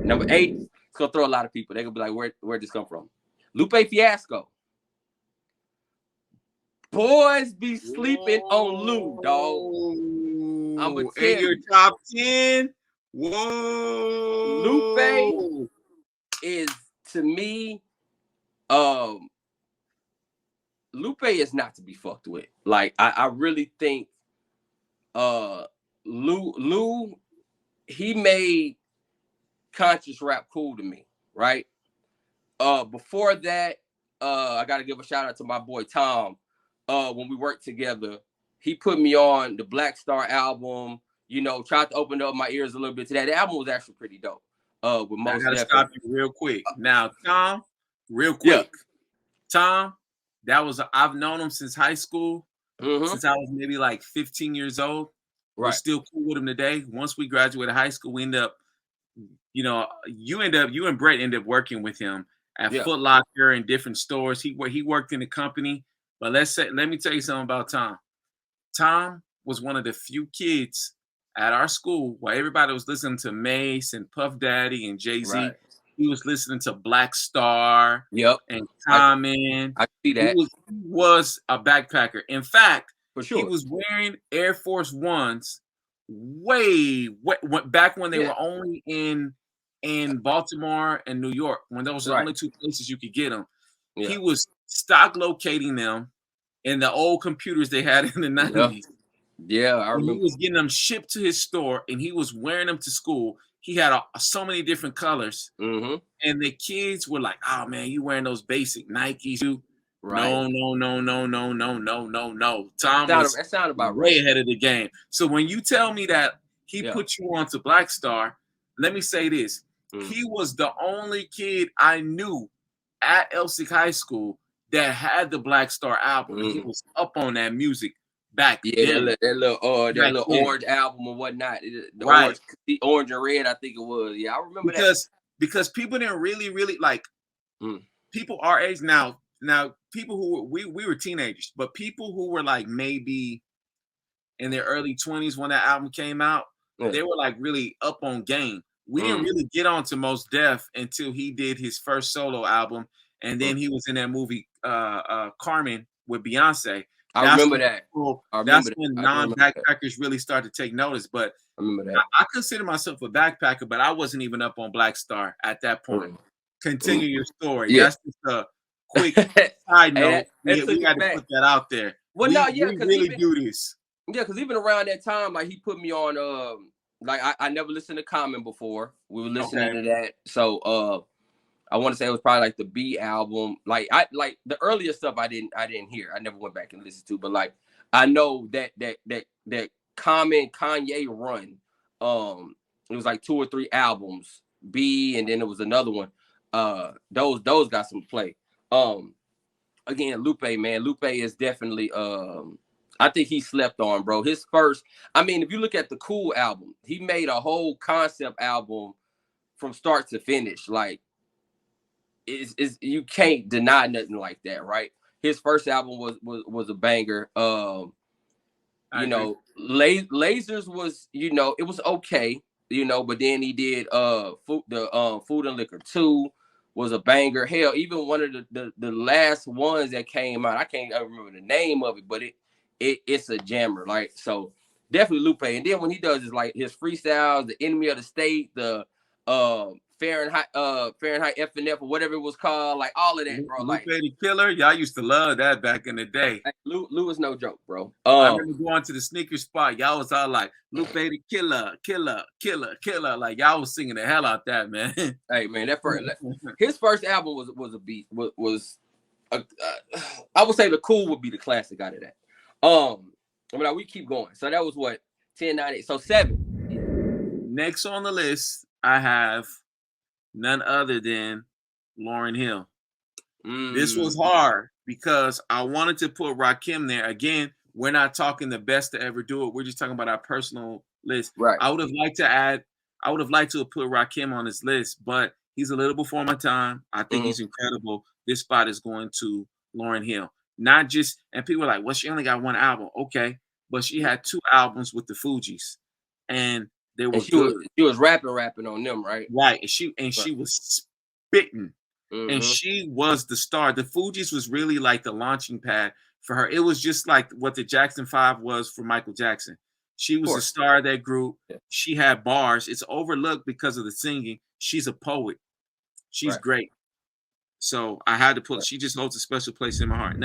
Number 8, it's gonna throw a lot of people. They're gonna be like, where'd this come from? Lupe Fiasco. Boys be sleeping on Lou, dog. I'm gonna tell in your you. top 10. Whoa. Lupe is, to me, Lupe is not to be fucked with. Like, I really think Lou, he made conscious rap cool to me, right? Before that, I gotta give a shout out to my boy Tom. When we worked together, he put me on the Black Star album. You know, tried to open up my ears a little bit to that. The album was actually pretty dope. With I Most gotta Def. stop you real quick. Now, Tom, real Yeah. quick. Tom, I've known him since high school, since I was maybe like 15 years old. We're Right. still cool with him today. Once we graduated high school, we end up, you and Brett end up working with him at Foot Locker and different stores. He worked in the company. But let me tell you something about Tom. Tom was one of the few kids at our school while everybody was listening to Mace and Puff Daddy and Jay-Z. Right. He was listening to Black Star and Common. I see that. He was a backpacker. In fact, for sure, he was wearing Air Force Ones back when they were only in Baltimore and New York, when those were the only two places you could get them. Yeah. He was stock locating them in the old computers they had in the 90s. Yeah, I remember. He was getting them shipped to his store, and he was wearing them to school. He had so many different colors, and the kids were like, "Oh man, you wearing those basic Nikes?" No. Tom was way ahead of the game. So when you tell me that he put you on to Black Star, let me say this: he was the only kid I knew at Elsik High School that had the Black Star album. He was up on that music back then. That little orange album or whatnot. The orange and red, I think it was. Yeah, I remember because people didn't really like people our age now. Now people who we were teenagers, but people who were like maybe in their early 20s when that album came out, they were like really up on game. We didn't really get on to Most Def until he did his first solo album. And then he was in that movie, Carmen, with Beyonce. I remember that. That's when non-backpackers really started to take notice. But I remember that. I consider myself a backpacker, but I wasn't even up on Black Star at that point. Continue your story. Yeah. That's just a quick side note. We got to put that out there. Well, we really do this. Yeah, because even around that time, like, he put me on. Like, I never listened to Common before. We were listening to that. So I want to say it was probably like the B album. Like the earlier stuff I didn't hear. I never went back and listened to, but like I know that Common Kanye run. It was like 2 or 3 albums. B, and then there was another one. Those got some play. Again, Lupe is definitely I think he slept on, bro. His first, I mean, if you look at the Cool album, he made a whole concept album from start to finish. Like, is you can't deny nothing like that, right? His first album was a banger. Lasers was, it was okay, but then he did Food and Liquor 2 was a banger. Hell, even one of the last ones that came out, I can't remember the name of it, but it's a jammer. Like, so definitely Lupe. And then when he does his freestyles, the Enemy of the State, the Fahrenheit FNF or whatever it was called, like all of that, bro. Lupe the Killer, y'all used to love that back in the day. Lou is no joke, bro. I remember going to the sneaker spot. Y'all was all like, Lupe the Killer, Killer, Killer, Killer. Like, y'all was singing the hell out that, man. Hey, man, his first album was a beat. I would say the Cool would be the classic out of that. We keep going. So that was what, 10, 9, 8. So 7. Next on the list, I have none other than Lauryn Hill. This was hard because I wanted to put Rakim there. Again, we're not talking the best to ever do it. We're just talking about our personal list. Right. I would have liked to have put Rakim on this list, but he's a little before my time. I think he's incredible. This spot is going to Lauryn Hill. Not just, and people are like, well, she only got one album. Okay. But she had 2 albums with the Fugees. And They were good. She was rapping on them, right? Right. And she was spitting. And she was the star. The Fugees was really like the launching pad for her. It was just like what the Jackson 5 was for Michael Jackson. She was the star of that group. Yeah. She had bars. It's overlooked because of the singing. She's a poet. She's great. So I had to put, she just holds a special place in my heart.